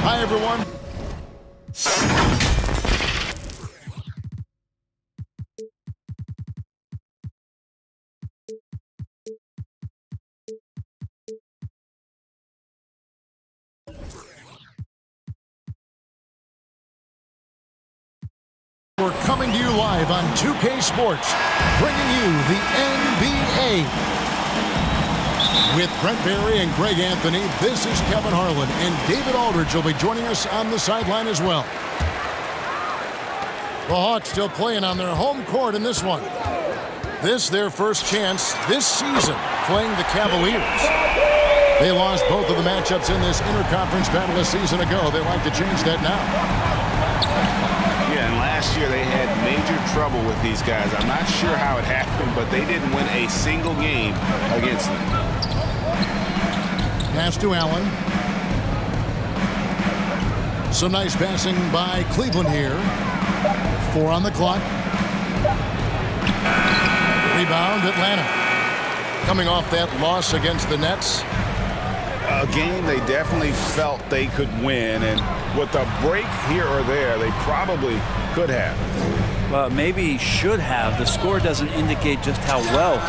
Hi, everyone. We're coming to you live on 2K Sports, bringing you the NBA. With Brent Barry and Greg Anthony, this is Kevin Harlan, and David Aldridge will be joining us on the sideline as well. The Hawks still playing on their home court in this one. This their first chance this season playing the Cavaliers. They lost both of the matchups in this interconference battle a season ago. They like to change that now. Yeah, and last year they had major trouble with these guys. I'm not sure how it happened, but they didn't win a single game against them. Pass to Allen. Some nice passing by Cleveland here. 4 on the clock. Rebound, Atlanta. Coming off that loss against the Nets. A game they definitely felt they could win, and with a break here or there, they probably could have. Well, maybe should have. The score doesn't indicate just how well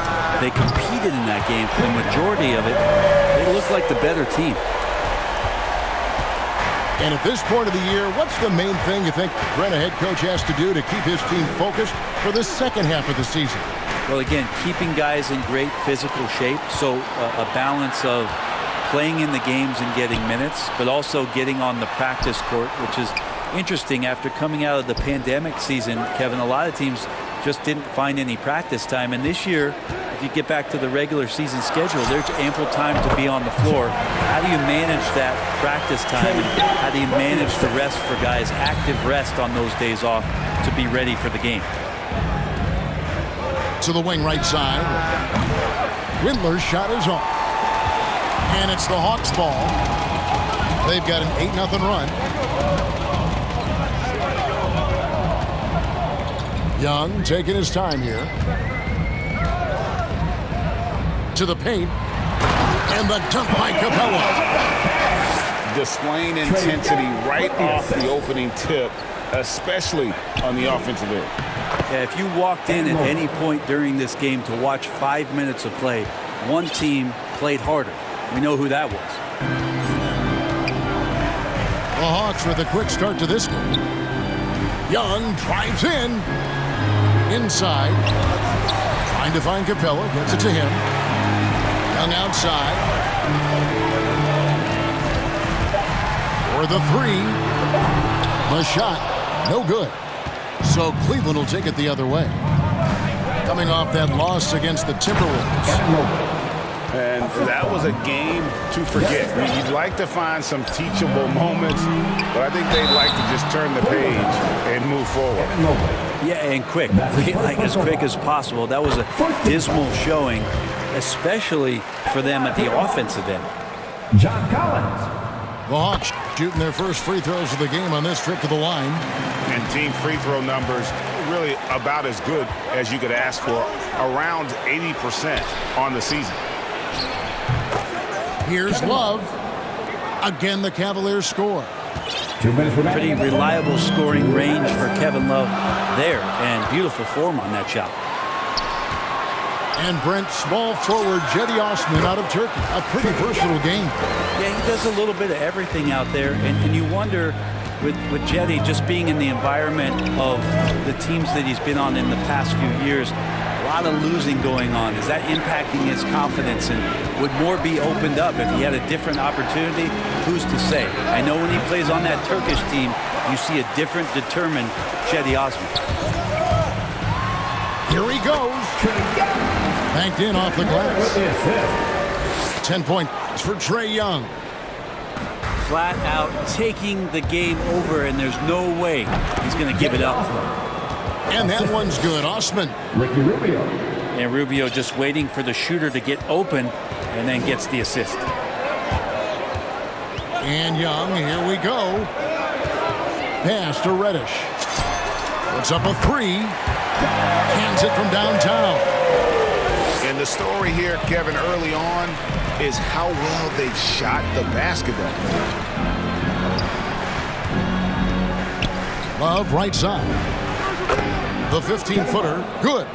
they competed in that game. For the majority of it, they look like the better team. And at this point of the year, what's the main thing you think Brent, a head coach, has to do to keep his team focused for the second half of the season? Well, again, keeping guys in great physical shape. So a balance of playing in the games and getting minutes, but also getting on the practice court, which is interesting after coming out of the pandemic season. Kevin, a lot of teams just didn't find any practice time. And this year, if you get back to the regular season schedule, there's ample time to be on the floor. How do you manage that practice time? And how do you manage the rest for guys, active rest on those days off to be ready for the game? To the wing right side. Windler's shot is off. And it's the Hawks ball. They've got an 8-0 run. Young taking his time here. To the paint. And the dunk by Capella. Displaying intensity right off the opening tip, especially on the offensive end. Yeah, if you walked in at any point during this game to watch 5 minutes of play, one team played harder. We know who that was. The Hawks with a quick start to this game. Young drives in. Inside. Trying to find Capella. Gets it to him. Young outside. For the 3. The shot. No good. So Cleveland will take it the other way. Coming off that loss against the Timberwolves. And that was a game to forget. I mean, you'd like to find some teachable moments, but I think they'd like to just turn the page and move forward. Yeah, and quick. Like as quick as possible. That was a dismal showing, especially for them at the offensive end. John Collins. The Hawks shooting their first free throws of the game on this trip to the line. And team free throw numbers really about as good as you could ask for, around 80% on the season. Here's Love. Again, the Cavaliers score. 2 minutes remaining. Pretty reliable scoring range for Kevin Love there, and beautiful form on that shot. And Brent, small forward Cedi Osman out of Turkey. A pretty versatile game. Yeah, he does a little bit of everything out there, and you wonder with Cedi just being in the environment of the teams that he's been on in the past few years, a lot of losing going on. Is that impacting his confidence, and would more be opened up if he had a different opportunity? Who's to say? I know when he plays on that Turkish team, you see a different, determined Cedi Osman. Here he goes. Banked in off the glass. 10 points for Trae Young. Flat out taking the game over, and there's no way he's going to give it up. And that one's good. Osman. Ricky Rubio. And Rubio just waiting for the shooter to get open and then gets the assist. And Young, here we go. Pass to Reddish. Puts up a 3. Hands it from downtown. And the story here, Kevin, early on is how well they've shot the basketball. Love right side. The 15-footer, good.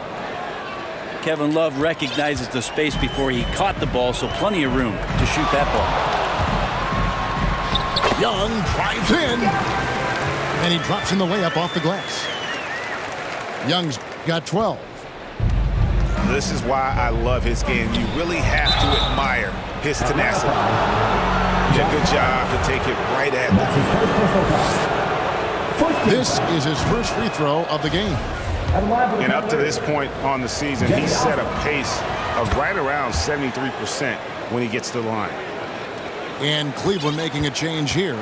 Kevin Love recognizes the space before he caught the ball, so plenty of room to shoot that ball. Young drives in, and he drops in the layup off the glass. Young's got 12. This is why I love his game. You really have to admire his tenacity. Did a good job to take it right at him. This is his first free throw of the game. And up to this point on the season, he's set a pace of right around 73% when he gets to the line. And Cleveland making a change here.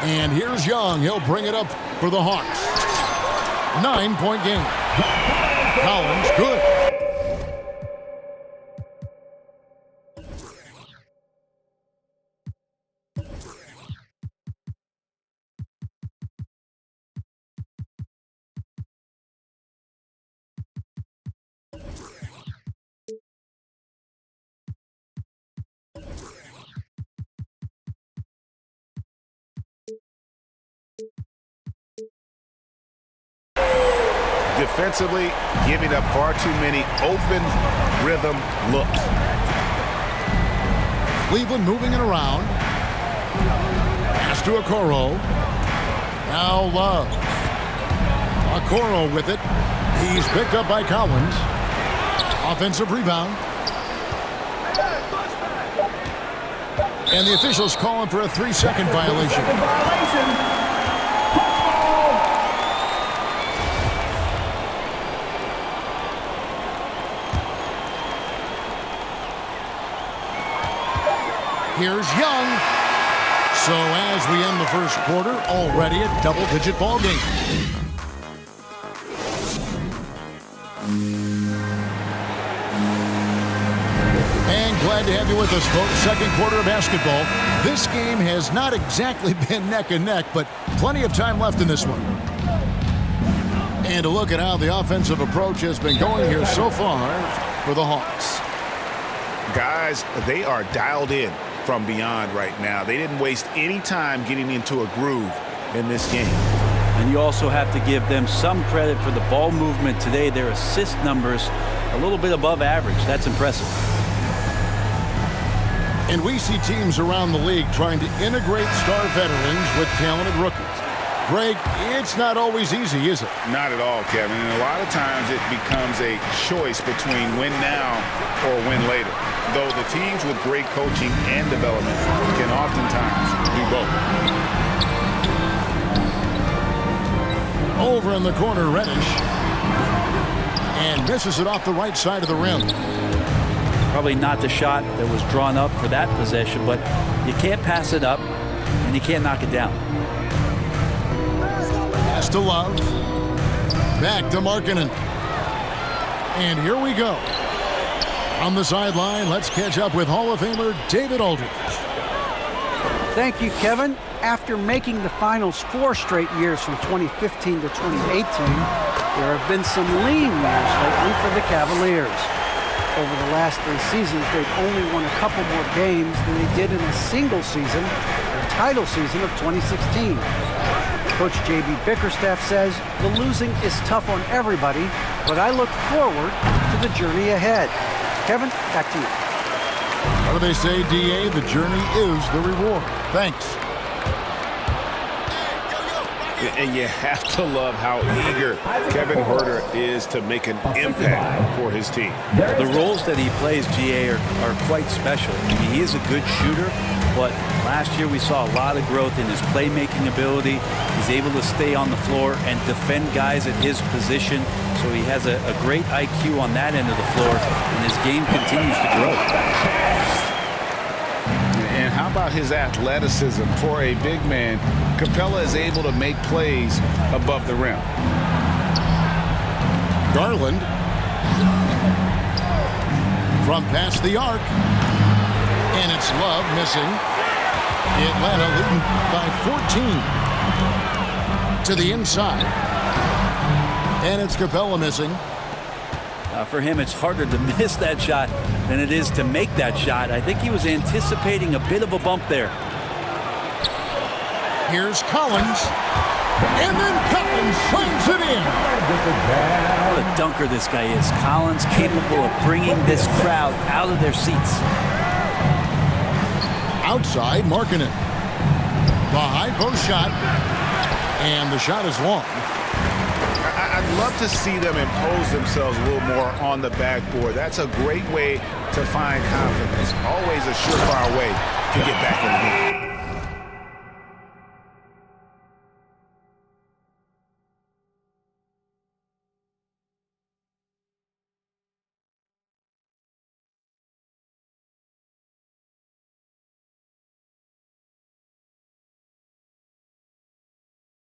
And here's Young. He'll bring it up for the Hawks. 9-point game. Collins, good. Defensively, giving up far too many open rhythm looks. Cleveland moving it around. Pass to Okoro. Now Love. Okoro with it. He's picked up by Collins. Offensive rebound. And the officials calling for a 3-second violation. Here's Young. So as we end the first quarter, already a double-digit ball game. And glad to have you with us, folks. Second quarter of basketball. This game has not exactly been neck and neck, but plenty of time left in this one. And to look at how the offensive approach has been going here so far for the Hawks. Guys, they are dialed in from beyond right now. They didn't waste any time getting into a groove in this game. And you also have to give them some credit for the ball movement today. Their assist numbers a little bit above average. That's impressive. And we see teams around the league trying to integrate star veterans with talented rookies. Greg, it's not always easy, is it? Not at all, Kevin. And a lot of times it becomes a choice between win now or win later. Though the teams with great coaching and development can oftentimes do both. Over in the corner, Reddish. And misses it off the right side of the rim. Probably not the shot that was drawn up for that possession, but you can't pass it up and you can't knock it down. Pass to Love. Back to Markkanen. And here we go. On the sideline, let's catch up with Hall of Famer David Aldridge. Thank you, Kevin. After making the finals 4 straight years from 2015 to 2018, there have been some lean years lately for the Cavaliers. Over the last 3 seasons, they've only won a couple more games than they did in a single season, the title season of 2016. Coach J.B. Bickerstaff says the losing is tough on everybody, but I look forward to the journey ahead. Kevin, back to you. What do they say, D.A.? The journey is the reward. Thanks. And you have to love how eager Kevin Huerter is to make an impact for his team. The roles that he plays, GA, are quite special. I mean, he is a good shooter, but last year we saw a lot of growth in his playmaking ability. He's able to stay on the floor and defend guys at his position. So he has a great IQ on that end of the floor, and his game continues to grow. And how about his athleticism? For a big man, Capella is able to make plays above the rim. Garland from past the arc. And it's Love missing. Atlanta leading by 14 to the inside. And it's Capella missing. For him, it's harder to miss that shot than it is to make that shot. I think he was anticipating a bit of a bump there. Here's Collins. And then Collins slams it in. What a dunker this guy is. Collins capable of bringing this crowd out of their seats. Outside, marking it. The high post shot. And the shot is long. I'd love to see them impose themselves a little more on the backboard. That's a great way to find confidence. Always a surefire way to get back in the game.